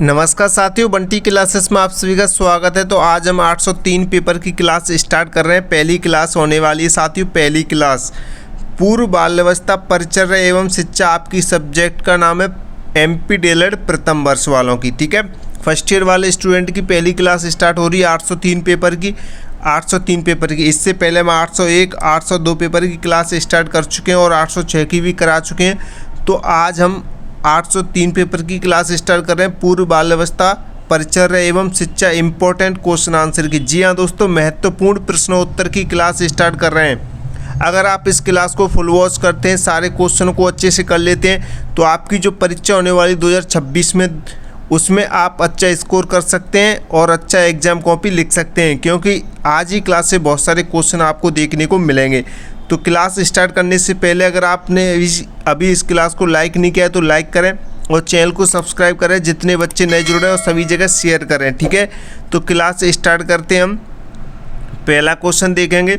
नमस्कार साथियों, बंटी क्लासेस में आप सभी का स्वागत है। तो आज हम 803 पेपर की क्लास स्टार्ट कर रहे हैं। पहली क्लास होने वाली है साथियों। पहली क्लास पूर्व बाल्यावस्था परिचर्या एवं शिक्षा, आपकी सब्जेक्ट का नाम है एमपी डीएलएड प्रथम वर्ष वालों की। ठीक है, फर्स्ट ईयर वाले स्टूडेंट की पहली क्लास स्टार्ट हो रही है 803 पेपर की। 803 पेपर की, इससे पहले हम 801, 802 पेपर की क्लास स्टार्ट कर चुके हैं और 806 की भी करा चुके हैं। तो आज हम 803 पेपर की क्लास स्टार्ट कर रहे हैं, पूर्व बाल्यावस्था परिचर्या एवं शिक्षा, इंपॉर्टेंट क्वेश्चन आंसर की। जी हाँ दोस्तों, महत्वपूर्ण प्रश्नोत्तर की क्लास स्टार्ट कर रहे हैं। अगर आप इस क्लास को फुल वॉच करते हैं, सारे क्वेश्चन को अच्छे से कर लेते हैं, तो आपकी जो परीक्षा होने वाली 2026 में, उसमें आप अच्छा स्कोर कर सकते हैं और अच्छा एग्जाम कॉपी लिख सकते हैं, क्योंकि आज ही क्लास से बहुत सारे क्वेश्चन आपको देखने को मिलेंगे। तो क्लास स्टार्ट करने से पहले अगर आपने अभी इस क्लास को लाइक नहीं किया है तो लाइक करें और चैनल को सब्सक्राइब करें। जितने बच्चे नए जुड़ रहे हैं और सभी जगह शेयर करें। ठीक है, तो क्लास स्टार्ट करते हैं हम। पहला क्वेश्चन देखेंगे,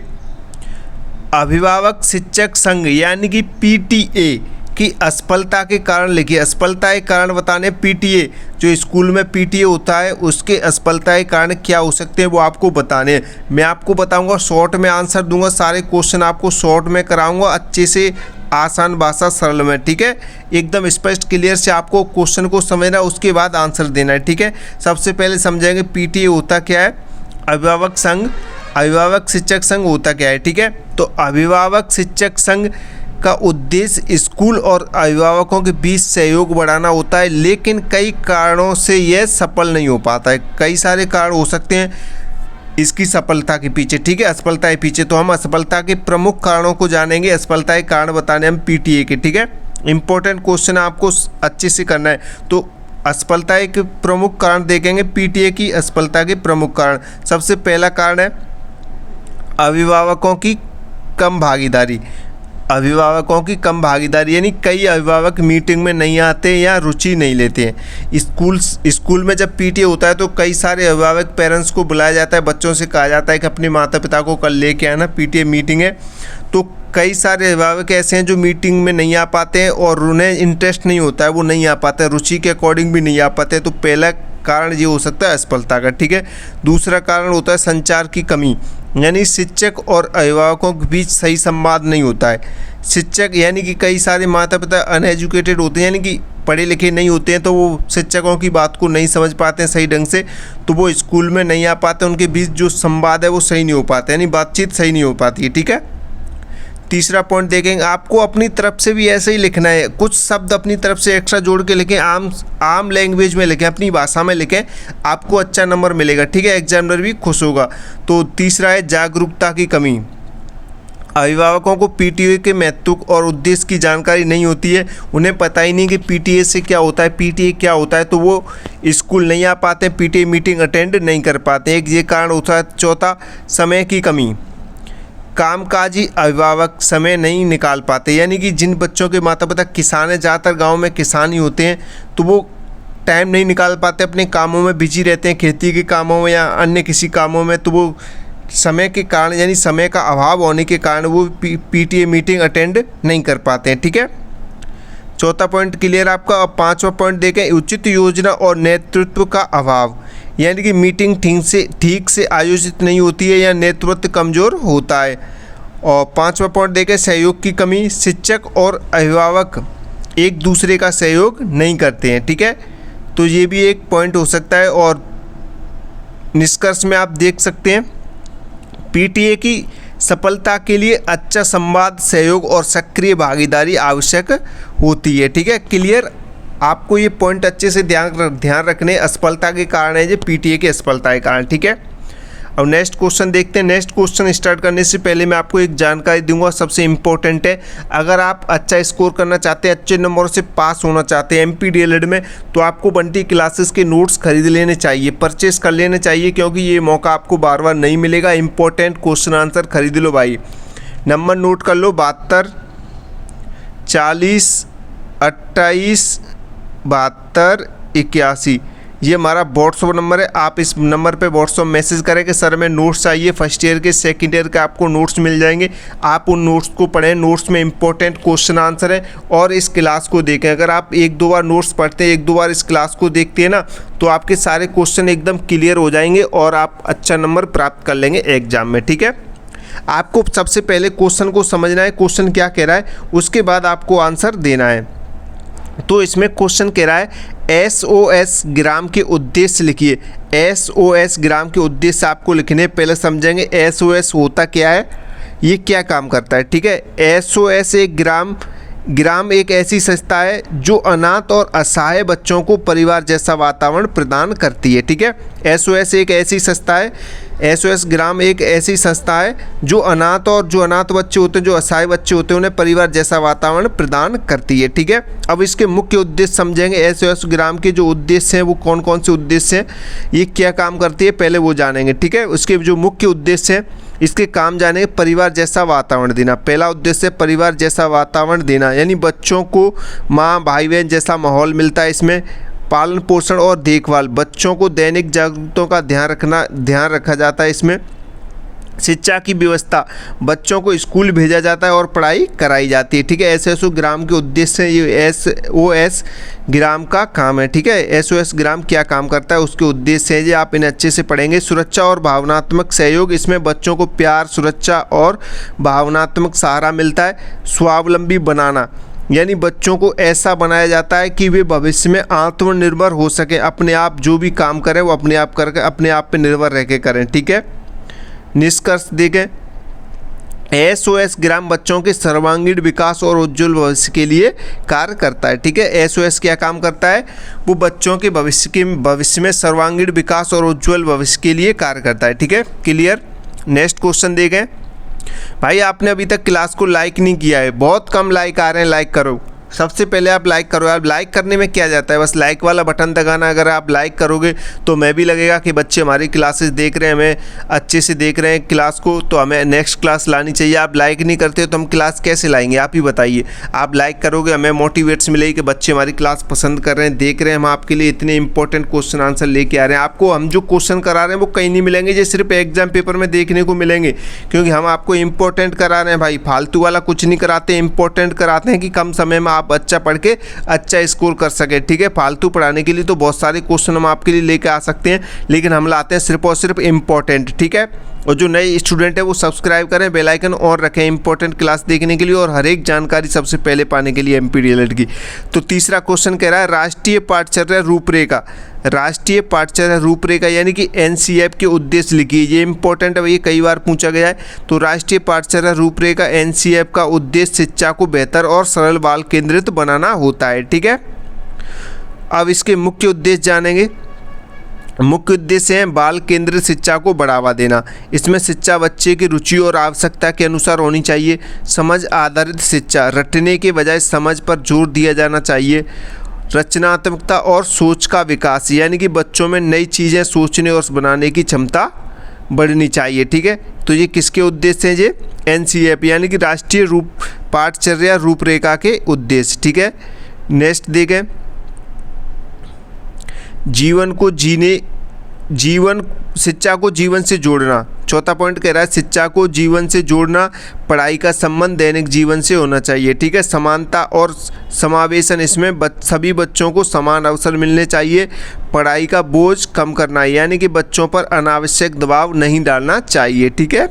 अभिभावक शिक्षक संघ यानी कि पीटीए की असफलता के कारण लिखिए। असफलता के कारण बताने, पीटीए जो स्कूल में पीटीए होता है उसके असफलता के कारण क्या हो सकते हैं वो आपको बताने हैं। मैं आपको बताऊंगा, शॉर्ट में आंसर दूंगा, सारे क्वेश्चन आपको शॉर्ट में कराऊंगा, अच्छे से आसान भाषा सरल में। ठीक है, एकदम स्पष्ट क्लियर से आपको क्वेश्चन को समझना, उसके बाद आंसर देना है। ठीक है, सबसे पहले समझेंगे पीटीए होता क्या है, अभिभावक संघ, अभिभावक शिक्षक संघ होता क्या है। ठीक है, तो अभिभावक शिक्षक संघ का उद्देश्य स्कूल और अभिभावकों के बीच सहयोग बढ़ाना होता है, लेकिन कई कारणों से यह सफल नहीं हो पाता है। कई सारे कारण हो सकते हैं इसकी सफलता के पीछे। ठीक है, असफलता के पीछे, तो हम असफलता के प्रमुख कारणों को जानेंगे। असफलता के कारण बताने हम पीटीए के। ठीक है, इंपॉर्टेंट क्वेश्चन आपको अच्छे से करना है। तो असफलता के प्रमुख कारण देखेंगे, पीटीए की असफलता के प्रमुख कारण। सबसे पहला कारण है अभिभावकों की कम भागीदारी। अभिभावकों की कम भागीदारी यानी कई अभिभावक मीटिंग में नहीं आते या रुचि नहीं लेते हैं। स्कूल में जब पीटीए होता है तो कई सारे अभिभावक, पेरेंट्स को बुलाया जाता है, बच्चों से कहा जाता है कि अपने माता पिता को कल लेके आना, पीटीए मीटिंग है। तो कई सारे अभिभावक ऐसे हैं जो मीटिंग में नहीं आ पाते हैं और उन्हें इंटरेस्ट नहीं होता है, वो नहीं आ पाते, रुचि के अकॉर्डिंग भी नहीं आ पाते। तो पहला कारण ये हो सकता है असफलता का। ठीक है, दूसरा कारण होता है संचार की कमी, यानी शिक्षक और अभिभावकों के बीच सही संवाद नहीं होता है। शिक्षक यानी कि कई सारे माता पिता अनएजुकेटेड होते हैं, यानी कि पढ़े लिखे नहीं होते हैं, तो वो शिक्षकों की बात को नहीं समझ पाते हैं सही ढंग से, तो वो स्कूल में नहीं आ पाते, उनके बीच जो संवाद है वो सही नहीं हो पाता, यानी बातचीत सही नहीं हो पाती है। ठीक है, तीसरा पॉइंट देखेंगे, आपको अपनी तरफ से भी ऐसे ही लिखना है, कुछ शब्द अपनी तरफ से एक्स्ट्रा जोड़ के लिखें, आम लैंग्वेज में लिखें, अपनी भाषा में लिखें, आपको अच्छा नंबर मिलेगा। ठीक है, एग्जामिनर भी खुश होगा। तो तीसरा है जागरूकता की कमी। अभिभावकों को पीटीए के महत्व और उद्देश्य की जानकारी नहीं होती है, उन्हें पता ही नहीं कि पीटीए से क्या होता है, पीटीए क्या होता है, तो वो स्कूल नहीं आ पाते, पीटीए मीटिंग अटेंड नहीं कर पाते। एक ये कारण होता है। चौथा, समय की कमी। कामकाजी अभिभावक समय नहीं निकाल पाते, यानी कि जिन बच्चों के माता पिता किसान हैं, ज़्यादातर गांव में किसान ही होते हैं, तो वो टाइम नहीं निकाल पाते, अपने कामों में बिजी रहते हैं, खेती के कामों में या अन्य किसी कामों में, तो वो समय के कारण, यानी समय का अभाव होने के कारण वो पीटीए मीटिंग अटेंड नहीं कर पाते हैं। ठीक है, चौथा पॉइंट क्लियर आपका। अब पांचवा पॉइंट देखें, उचित योजना और नेतृत्व का अभाव, यानी कि मीटिंग ठीक से आयोजित नहीं होती है या नेतृत्व कमज़ोर होता है। और पांचवा पॉइंट देखें, सहयोग की कमी, शिक्षक और अभिभावक एक दूसरे का सहयोग नहीं करते हैं। ठीक है, तो ये भी एक पॉइंट हो सकता है। और निष्कर्ष में आप देख सकते हैं, पीटीए की सफलता के लिए अच्छा संवाद, सहयोग और सक्रिय भागीदारी आवश्यक होती है। ठीक है, क्लियर, आपको ये पॉइंट अच्छे से ध्यान रखने। असफलता के कारण है जो पीटीए के असफलता के कारण। ठीक है, अब नेक्स्ट क्वेश्चन देखते हैं। नेक्स्ट क्वेश्चन स्टार्ट करने से पहले मैं आपको एक जानकारी दूंगा, सबसे इम्पोर्टेंट है। अगर आप अच्छा स्कोर करना चाहते हैं, अच्छे नंबरों से पास होना चाहते हैं एमपी डीएलएड में, तो आपको बंटी क्लासेस के नोट्स खरीद लेने चाहिए, परचेस कर लेने चाहिए, क्योंकि ये मौका आपको बार बार नहीं मिलेगा। इंपॉर्टेंट क्वेश्चन आंसर खरीद लो भाई। नंबर नोट कर लो, 72 40 28 72 81। ये हमारा व्हाट्सअप नंबर है। आप इस नंबर पे व्हाट्सअप मैसेज करें कि सर हमें नोट्स चाहिए, फर्स्ट ईयर के सेकंड ईयर के आपको नोट्स मिल जाएंगे। आप उन नोट्स को पढ़ें, नोट्स में इंपॉर्टेंट क्वेश्चन आंसर है, और इस क्लास को देखें। अगर आप 1-2 बार नोट्स पढ़ते हैं, 1-2 बार इस क्लास को देखते हैं ना, तो आपके सारे क्वेश्चन एकदम क्लियर हो जाएंगे और आप अच्छा नंबर प्राप्त कर लेंगे एग्जाम में। ठीक है, आपको सबसे पहले क्वेश्चन को समझना है, क्वेश्चन क्या कह रहा है, उसके बाद आपको आंसर देना है। तो इसमें क्वेश्चन कह रहा है SOS ग्राम के उद्देश्य लिखिए। SOS ग्राम के उद्देश्य आपको लिखने, पहले समझेंगे SOS होता क्या है, ये क्या काम करता है। ठीक है, SOS एक ग्राम एक ऐसी संस्था है जो अनाथ और असहाय बच्चों को परिवार जैसा वातावरण प्रदान करती है। ठीक है, SOS एक ऐसी संस्था है, SOS ग्राम एक ऐसी संस्था है जो अनाथ बच्चे होते हैं, जो असहाय बच्चे होते हैं, उन्हें परिवार जैसा वातावरण प्रदान करती है। ठीक है, अब इसके मुख्य उद्देश्य समझेंगे। SOS ग्राम के जो उद्देश्य हैं वो कौन कौन से उद्देश्य हैं, ये क्या काम करती है, पहले वो जानेंगे। ठीक है, उसके जो मुख्य उद्देश्य हैं, इसके काम जानेंगे। परिवार जैसा वातावरण देना, पहला उद्देश्य परिवार जैसा वातावरण देना, यानी बच्चों को माँ भाई बहन जैसा माहौल मिलता है। इसमें पालन पोषण और देखभाल, बच्चों को दैनिक जरूरतों का ध्यान रखा जाता है। इसमें शिक्षा की व्यवस्था, बच्चों को स्कूल भेजा जाता है और पढ़ाई कराई जाती है। ठीक है, SOS ग्राम के उद्देश्य है, ये SOS ग्राम का काम है। ठीक है, SOS ग्राम क्या काम करता है, उसके उद्देश्य है, ये आप इन्हें अच्छे से पढ़ेंगे। सुरक्षा और भावनात्मक सहयोग, इसमें बच्चों को प्यार, सुरक्षा और भावनात्मक सहारा मिलता है। स्वावलंबी बनाना, यानी बच्चों को ऐसा बनाया जाता है कि वे भविष्य में आत्मनिर्भर हो सके, अपने आप जो भी काम करें वो अपने आप करके अपने आप पे निर्भर रह के करें। ठीक है, निष्कर्ष देखें, SOS ग्राम बच्चों के सर्वांगीण विकास और उज्जवल भविष्य के लिए कार्य करता है। ठीक है, SOS क्या काम करता है, वो बच्चों के भविष्य में सर्वांगीण विकास और उज्जवल भविष्य के लिए कार्य करता है। ठीक है, क्लियर। नेक्स्ट क्वेश्चन देखें। भाई आपने अभी तक क्लास को लाइक नहीं किया है, बहुत कम लाइक आ रहे हैं, लाइक करो। सबसे पहले आप लाइक करो यार। लाइक करने में क्या जाता है, बस लाइक वाला बटन दबाना। अगर आप लाइक करोगे तो मैं भी लगेगा कि बच्चे हमारी क्लासेस देख रहे हैं, हमें अच्छे से देख रहे हैं क्लास को, तो हमें नेक्स्ट क्लास लानी चाहिए। आप लाइक नहीं करते तो हम क्लास कैसे लाएंगे, आप ही बताइए। आप लाइक करोगे, हमें मोटिवेट्स मिलेगी कि बच्चे हमारी क्लास पसंद कर रहे हैं, देख रहे हैं, हम आपके लिए इतने इंपॉर्टेंट क्वेश्चन आंसर लेके आ रहे हैं। आपको हम जो क्वेश्चन करा रहे हैं वो कहीं नहीं मिलेंगे, ये सिर्फ एग्जाम पेपर में देखने को मिलेंगे, क्योंकि हम आपको इंपॉर्टेंट करा रहे हैं भाई, फालतू वाला कुछ नहीं कराते, इंपॉर्टेंट कराते हैं कि कम समय में आप अच्छा पढ़ के अच्छा स्कोर कर सके। ठीक है, फालतू पढ़ाने के लिए तो बहुत सारे क्वेश्चन हम आपके लिए लेके आ सकते हैं, लेकिन हम लाते हैं सिर्फ और सिर्फ इम्पोर्टेंट। ठीक है, और जो नए स्टूडेंट है वो सब्सक्राइब करें, बेल आइकन और रखें इंपॉर्टेंट क्लास देखने के लिए और हर एक जानकारी सबसे पहले पाने के लिए MPDLED की। तो तीसरा क्वेश्चन कह रहा है राष्ट्रीय पाठ्यचर्या रूपरेखा। राष्ट्रीय पाठ्यचर्या रूपरेखा यानी कि NCEP के उद्देश्य लिखिए। ये इंपॉर्टेंट है, ये कई बार पूछा गया है। तो राष्ट्रीय पाठ्यचर्या रूपरेखा NCEP का उद्देश्य शिक्षा को बेहतर और सरल बाल केंद्रित बनाना होता है। ठीक है, अब इसके मुख्य उद्देश्य जानेंगे। मुख्य उद्देश्य है बाल केंद्रित शिक्षा को बढ़ावा देना। इसमें शिक्षा बच्चे की रुचि और आवश्यकता के अनुसार होनी चाहिए। समझ आधारित शिक्षा, रटने के बजाय समझ पर जोर दिया जाना चाहिए। रचनात्मकता और सोच का विकास, यानी कि बच्चों में नई चीज़ें सोचने और बनाने की क्षमता बढ़नी चाहिए। ठीक है, तो ये किसके उद्देश्य हैं, ये NCEP यानी कि राष्ट्रीय पाठ्यचर्या रूपरेखा के उद्देश्य। ठीक है, नेक्स्ट देखें। शिक्षा को जीवन से जोड़ना। चौथा पॉइंट कह रहा है शिक्षा को जीवन से जोड़ना, पढ़ाई का संबंध दैनिक जीवन से होना चाहिए। ठीक है, समानता और समावेशन, इसमें सभी बच्चों को समान अवसर मिलने चाहिए। पढ़ाई का बोझ कम करना, यानी कि बच्चों पर अनावश्यक दबाव नहीं डालना चाहिए। ठीक है,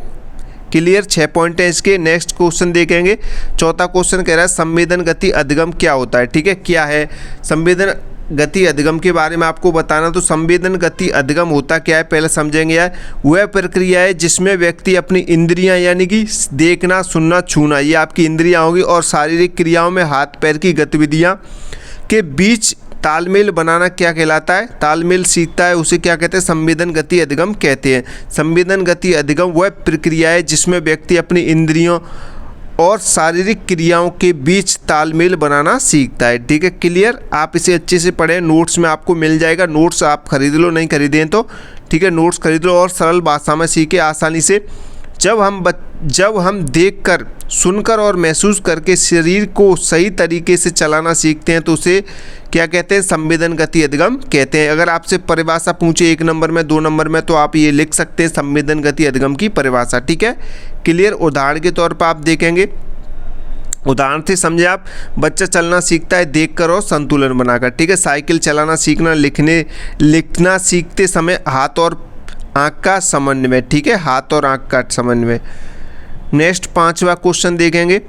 क्लियर। 6 पॉइंट हैं इसके। नेक्स्ट क्वेश्चन देखेंगे। चौथा क्वेश्चन कह रहा है संवेदन गति अधिगम क्या होता है। ठीक है, क्या है संवेदन गति अधिगम के बारे में आपको बताना। तो संवेदन गति अधिगम होता क्या है, पहले समझेंगे। यार वह प्रक्रिया है जिसमें व्यक्ति अपनी इंद्रियां, यानी कि देखना, सुनना, छूना, ये आपकी इंद्रियां होगी, और शारीरिक क्रियाओं में हाथ पैर की गतिविधियां के बीच तालमेल बनाना क्या कहलाता है, तालमेल सीखता है, उसे क्या कहते हैं, संवेदन गति अधिगम कहते हैं। संवेदन गति अधिगम वह प्रक्रिया है जिसमें व्यक्ति अपनी इंद्रियों और शारीरिक क्रियाओं के बीच तालमेल बनाना सीखता है। ठीक है, क्लियर। आप इसे अच्छे से पढ़ें, नोट्स में आपको मिल जाएगा। नोट्स आप खरीद लो, नहीं खरीदें तो ठीक है, नोट्स खरीद लो और सरल भाषा में सीखे आसानी से। जब हम देखकर, सुनकर और महसूस करके शरीर को सही तरीके से चलाना सीखते हैं तो उसे क्या कहते हैं? संवेदन गति अधिगम कहते हैं। अगर आपसे परिभाषा पूछे 1 नंबर में, 2 नंबर में, तो आप ये लिख सकते हैं संवेदन गति अधिगम की परिभाषा। ठीक है, क्लियर। उदाहरण के तौर पर आप देखेंगे, उदाहरण से समझे आप, बच्चा चलना सीखता है देखकर और संतुलन बनाकर। ठीक है, साइकिल चलाना सीखना, लिखना सीखते समय हाथ और आँख का समन्वय। ठीक है, हाथ और आँख का समन्वय। नेक्स्ट 5वां क्वेश्चन देखेंगे,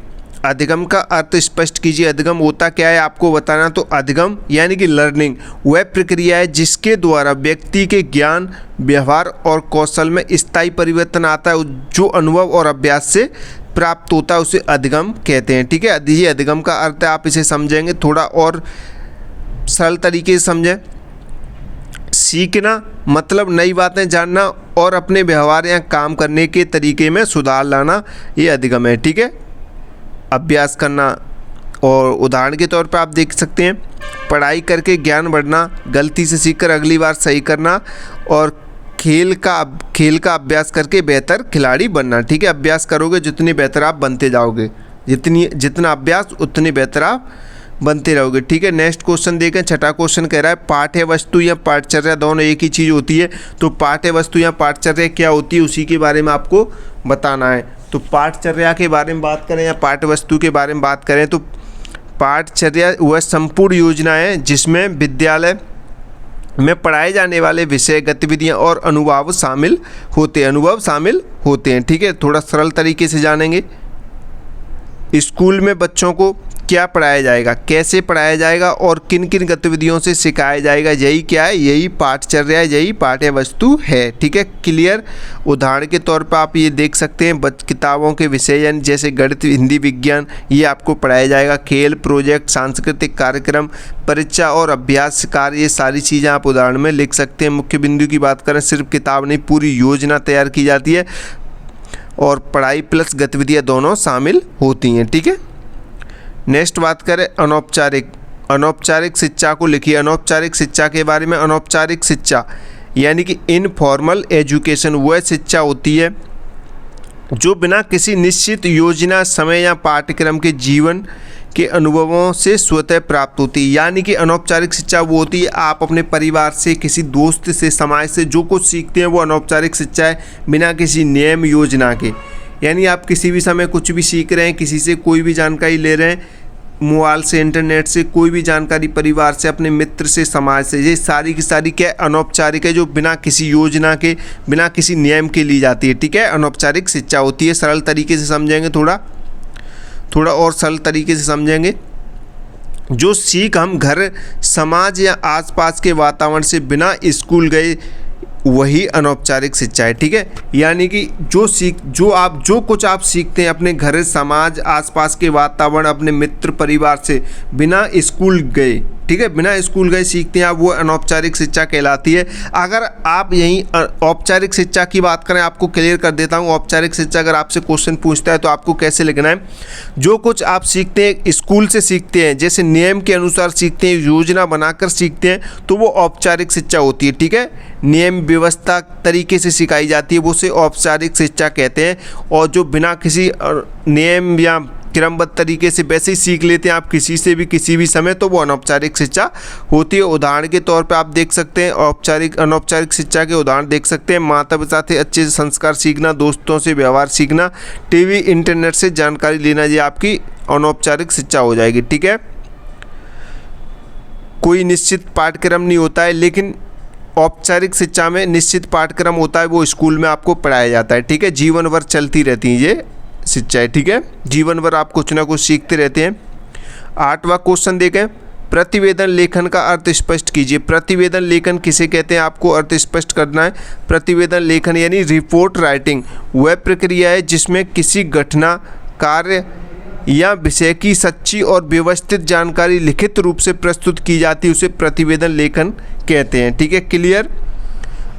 अधिगम का अर्थ स्पष्ट कीजिए। अधिगम होता क्या है आपको बताना। तो अधिगम यानी कि लर्निंग वह प्रक्रिया है जिसके द्वारा व्यक्ति के ज्ञान, व्यवहार और कौशल में स्थायी परिवर्तन आता है। जो अनुभव और अभ्यास से प्राप्त होता है उसे अधिगम कहते हैं। ठीक है, ये अधिगम का अर्थ है। आप इसे समझेंगे थोड़ा और सरल तरीके से समझें। सीखना मतलब नई बातें जानना और अपने व्यवहार या काम करने के तरीके में सुधार लाना, ये अधिगम है। ठीक है, अभ्यास करना। और उदाहरण के तौर पर आप देख सकते हैं, पढ़ाई करके ज्ञान बढ़ना, गलती से सीखकर अगली बार सही करना, और खेल का अभ्यास करके बेहतर खिलाड़ी बनना। ठीक है, अभ्यास करोगे जितनी बेहतर आप बनते जाओगे, जितना अभ्यास उतनी बेहतर आप बनते रहोगे। ठीक है, नेक्स्ट क्वेश्चन देखें। 6वां क्वेश्चन कह रहा है, पाठ्य वस्तु या पाठचर्या दोनों एक ही चीज़ होती है। तो पाठ्य वस्तु या पाठचर्या क्या होती है उसी के बारे में आपको बताना है। तो पाठचर्या के बारे में बात करें या पाठ्य वस्तु के बारे में बात करें, तो पाठचर्या वह संपूर्ण योजना है जिसमें विद्यालय में पढ़ाए जाने वाले विषय, गतिविधियां और अनुभव शामिल होते हैं। ठीक है, थोड़ा सरल तरीके से जानेंगे। स्कूल में बच्चों को क्या पढ़ाया जाएगा, कैसे पढ़ाया जाएगा और किन किन गतिविधियों से सिखाया जाएगा, यही क्या है? यही पाठचर्या है, यही पाठ्य वस्तु है। ठीक है, क्लियर। उदाहरण के तौर पर आप ये देख सकते हैं, किताबों के विषय यानी जैसे गणित, हिंदी, विज्ञान, ये आपको पढ़ाया जाएगा। खेल, प्रोजेक्ट, सांस्कृतिक कार्यक्रम, परीक्षा और अभ्यास कार्य, ये सारी चीज़ें आप उदाहरण में लिख सकते हैं। मुख्य बिंदु की बात करें, सिर्फ किताब नहीं, पूरी योजना तैयार की जाती है और पढ़ाई प्लस गतिविधियाँ दोनों शामिल होती हैं। ठीक है, नेक्स्ट बात करें अनौपचारिक शिक्षा को लिखिए। अनौपचारिक शिक्षा के बारे में, अनौपचारिक शिक्षा यानी कि इनफॉर्मल एजुकेशन वह शिक्षा होती है जो बिना किसी निश्चित योजना, समय या पाठ्यक्रम के जीवन के अनुभवों से स्वतः प्राप्त होती है। यानी कि अनौपचारिक शिक्षा वो होती है आप अपने परिवार से, किसी दोस्त से, समाज से जो कुछ सीखते हैं वो अनौपचारिक शिक्षा है, बिना किसी नियम योजना के। यानी आप किसी भी समय कुछ भी सीख रहे हैं, किसी से कोई भी जानकारी ले रहे हैं, मोबाइल से, इंटरनेट से, कोई भी जानकारी, परिवार से, अपने मित्र से, समाज से, ये सारी की सारी क्या अनौपचारिक है, जो बिना किसी योजना के, बिना किसी नियम के ली जाती है। ठीक है, अनौपचारिक शिक्षा होती है। सरल तरीके से समझेंगे, थोड़ा और सरल तरीके से समझेंगे। जो सीख हम घर, समाज या आसपास के वातावरण से बिना स्कूल गए, वही अनौपचारिक शिक्षा है। ठीक है, यानी कि जो कुछ आप सीखते हैं अपने घर, समाज, आसपास के वातावरण, अपने मित्र, परिवार से बिना स्कूल गए, ठीक है, बिना स्कूल गए सीखते हैं आप, वो अनौपचारिक शिक्षा कहलाती है। अगर आप यहीं औपचारिक शिक्षा की बात करें, आपको क्लियर कर देता हूँ। औपचारिक शिक्षा अगर आपसे क्वेश्चन पूछता है तो आपको कैसे लिखना है। जो कुछ आप सीखते हैं स्कूल से सीखते हैं, जैसे नियम के अनुसार सीखते हैं, योजना बनाकर सीखते हैं, तो वो औपचारिक शिक्षा होती है। ठीक है, नियम व्यवस्था तरीके से सिखाई जाती है, वो से औपचारिक शिक्षा कहते हैं। और जो बिना किसी नियम या क्रमबद्ध तरीके से वैसे ही सीख लेते हैं आप किसी से भी, किसी भी समय, तो वो अनौपचारिक शिक्षा होती है। उदाहरण के तौर पे आप देख सकते हैं, अनौपचारिक शिक्षा के उदाहरण देख सकते हैं। माता पिता से अच्छे से संस्कार सीखना, दोस्तों से व्यवहार सीखना, टीवी, इंटरनेट से जानकारी लेना, ये आपकी अनौपचारिक शिक्षा हो जाएगी। ठीक है, कोई निश्चित पाठ्यक्रम नहीं होता है, लेकिन औपचारिक शिक्षा में निश्चित पाठ्यक्रम होता है, वो स्कूल में आपको पढ़ाया जाता है। ठीक है, जीवन भर चलती रहती है ये शिक्षा है। ठीक है, जीवन भर आप कुछ ना कुछ सीखते रहते हैं। 8वां क्वेश्चन देखें, प्रतिवेदन लेखन का अर्थ स्पष्ट कीजिए। प्रतिवेदन लेखन किसे कहते हैं, आपको अर्थ स्पष्ट करना है। प्रतिवेदन लेखन यानी रिपोर्ट राइटिंग वह प्रक्रिया है जिसमें किसी घटना, कार्य या विषय की सच्ची और व्यवस्थित जानकारी लिखित रूप से प्रस्तुत की जाती है, उसे प्रतिवेदन लेखन कहते हैं। ठीक है, क्लियर।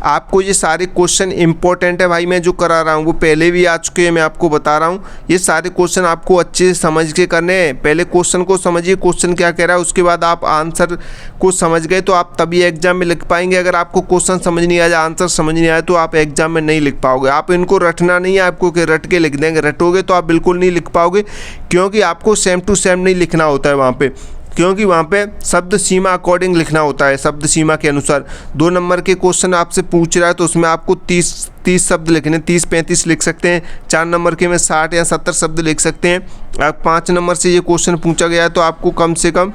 आपको ये सारे क्वेश्चन इंपॉर्टेंट है भाई, मैं जो करा रहा हूँ वो पहले भी आ चुके हैं, मैं आपको बता रहा हूँ। ये सारे क्वेश्चन आपको अच्छे से समझ के करने हैं। पहले क्वेश्चन को समझिए, क्वेश्चन क्या कह रहा है, उसके बाद आप आंसर को समझ गए तो आप तभी एग्जाम में लिख पाएंगे। अगर आपको क्वेश्चन समझ नहीं आया, आंसर समझ नहीं आया, तो आप एग्जाम में नहीं लिख पाओगे। आप इनको रटना नहीं है आपको कि रट के लिख देंगे, रटोगे तो आप बिल्कुल नहीं लिख पाओगे, क्योंकि आपको सेम टू सेम नहीं लिखना होता है वहाँ पे, क्योंकि वहाँ पे शब्द सीमा अकॉर्डिंग लिखना होता है, शब्द सीमा के अनुसार। 2 नंबर के क्वेश्चन आपसे पूछ रहा है तो उसमें आपको 30 शब्द लिखने, 30-35 लिख सकते हैं। 4 नंबर के में 60 या 70 शब्द लिख सकते हैं। अब 5 नंबर से ये क्वेश्चन पूछा गया है तो आपको कम से कम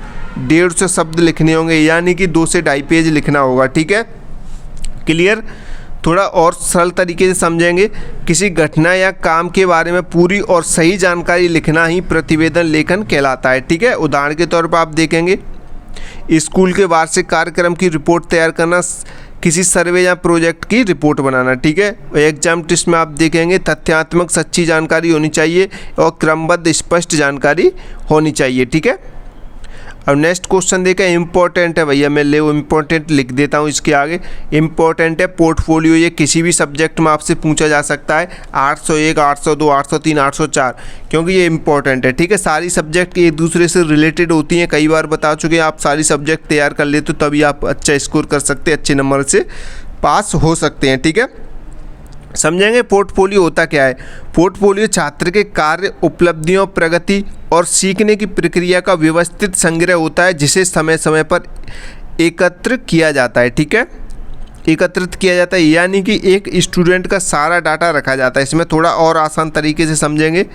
150 शब्द लिखने होंगे, यानी कि 2 से 2.5 पेज लिखना होगा। ठीक है, क्लियर? थोड़ा और सरल तरीके से समझेंगे, किसी घटना या काम के बारे में पूरी और सही जानकारी लिखना ही प्रतिवेदन लेखन कहलाता है। ठीक है, उदाहरण के तौर पर आप देखेंगे, स्कूल के वार्षिक कार्यक्रम की रिपोर्ट तैयार करना, किसी सर्वे या प्रोजेक्ट की रिपोर्ट बनाना। ठीक है, एग्जाम टेस्ट में आप देखेंगे तथ्यात्मक सच्ची जानकारी होनी चाहिए और क्रमबद्ध स्पष्ट जानकारी होनी चाहिए। ठीक है, अब नेक्स्ट क्वेश्चन देखें, इंपॉर्टेंट है भैया, मैं ले इंपॉर्टेंट लिख देता हूँ इसके आगे। इंपॉर्टेंट है पोर्टफोलियो, ये किसी भी सब्जेक्ट में आपसे पूछा जा सकता है, 801, 802, 803, 804, क्योंकि ये इंपॉर्टेंट है। ठीक है, सारी सब्जेक्ट एक दूसरे से रिलेटेड होती हैं, कई बार बता चुके हैं। आप सारी सब्जेक्ट तैयार कर लेते हो तभी आप अच्छा स्कोर कर सकते हैं, अच्छे नंबर से पास हो सकते हैं। ठीक है, समझेंगे पोर्टफोलियो होता क्या है। पोर्टफोलियो छात्र के कार्य, उपलब्धियों, प्रगति और सीखने की प्रक्रिया का व्यवस्थित संग्रह होता है, जिसे समय समय पर एकत्र किया जाता है। ठीक है, एकत्रित किया जाता है, यानी कि एक स्टूडेंट का सारा डाटा रखा जाता है। इसमें थोड़ा और आसान तरीके से समझेंगे,